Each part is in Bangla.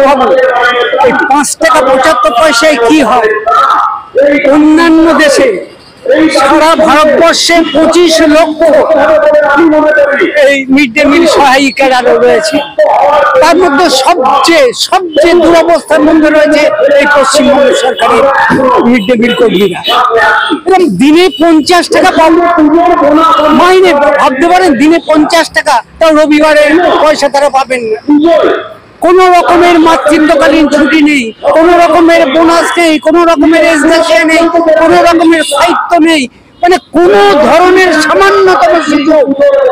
ভাবো এই 5 টাকা 75 পয়সায় কি হয়। অন্যান্য দেশে সারা ভারতবর্ষে 25 লক্ষ এই মিড ডে মিল সহায়িকারা রয়েছে। তার মধ্যে সবচেয়ে দুরবস্থার মধ্যে রয়েছে এই পশ্চিমবঙ্গ সরকারের মিড ডে মিল কর্মীরা। এবং দিনে 50 টাকা মাইনে, ভাবতে পারেন দিনে 50 টাকা, তাও রবিবারে পয়সা তারা পাবেন না। কোন রকমের মাতৃত্বকালীন ছুটি নেই, কোন রকমের বোনাস নেই, কোন রকমের এসডিএ নেই, কোন রকমের সাহিত্য নেই, মানে কোন ধরনের সামান্যতম সুযোগ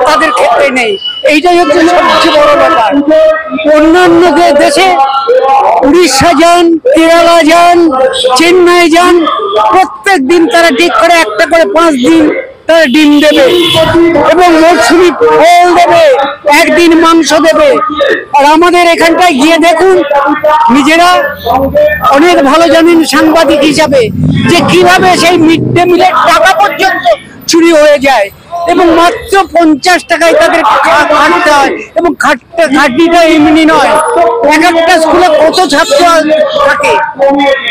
তাদের ক্ষেত্রে নেই। এইটাই হচ্ছে সবচেয়ে বড় ব্যাপার। অন্যান্য দেশে উড়িষ্যা যান, কেরালা যান, চেন্নাই যান, প্রত্যেক দিন তারা ঠিক করে একটা করে 5 দিন তারা ডিম দেবে এবং মরসুমি ফল দেবে, একদিন মাংস দেবে। আর আমাদের এখানটায় গিয়ে দেখুন, নিজেরা অনেক ভালো জানেন সাংবাদিক হিসাবে, যে কিভাবে সেই মিড ডে মিলের টাকা পর্যন্ত চুরি হয়ে যায় এবং মাত্র 50 টাকায় তাদের খাটতে হয়। এবং খাটনিটা এমনি নয়, একটা স্কুলে কত ছাত্র থাকে,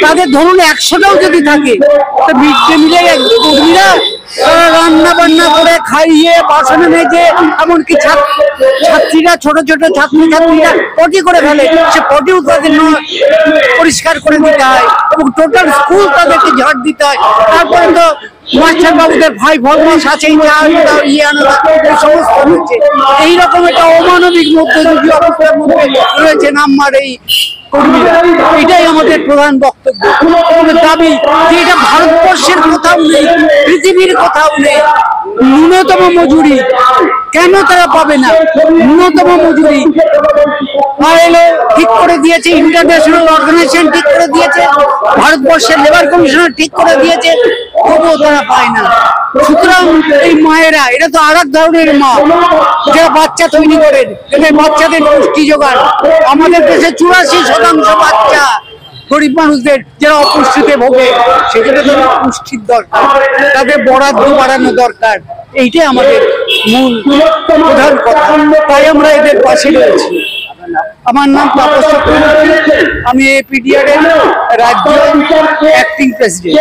তাদের ধরুন 100টাও যদি থাকে, তো মিড ডে মিলের কর্মীরা রান্না বান্না করে খাইয়ে বাসনে মেজে, এমনকি ছাত্রীরা ছোট ছোট ছাত্রীরা পটি করে ফেলে, সে পটিও তাদের পরিষ্কার করে দিতে হয় এবং টোটাল স্কুল তাদেরকে ঝাড় দিতে হয়। তারপরে তো মাস্টার বাবুদের ভাই ফরমাস আছে, সমস্ত রয়েছে। এইরকম একটা অমানবিক মধ্যযুগীয় অবস্থার মধ্যে রয়েছে নামমার এই কর্মীরা। এটাই আমাদের প্রধান বক্তব্য, দাবি যে এটা ভারতবর্ষের কোথাও নেই, পৃথিবীর কোথাও নেই। ন্যূনতম মজুরি কেন তারা পাবে না? ন্যূনতম মজুরি ILO ঠিক করে দিয়েছে, ইন্টারন্যাশনাল অর্গানাইজেশন ঠিক করে দিয়েছে, ভারতবর্ষের লেবার কমিশনার ঠিক করে দিয়েছে, তবুও তারা পায় না। সুতরাং এই মায়েরা, এটা তো আর এক ধরনের মা যারা বাচ্চা তৈরি করেন, এদের বাচ্চাদের পুষ্টি যোগান। আমাদের দেশে 84% বাচ্চা গরিব মানুষদের যারা অপুষ্টিতে ভোগে, সেখানে তাদের পুষ্টির দরকার, তাদের বরাদ্দ বাড়ানো দরকার। এইটাই আমাদের মূল প্রধান কথা, তাই আমরা এদের পাশে রয়েছি। আমার নাম তাপস চক্রবর্তী, আমি APDR এর রাজ্য অ্যাক্টিং প্রেসিডেন্ট।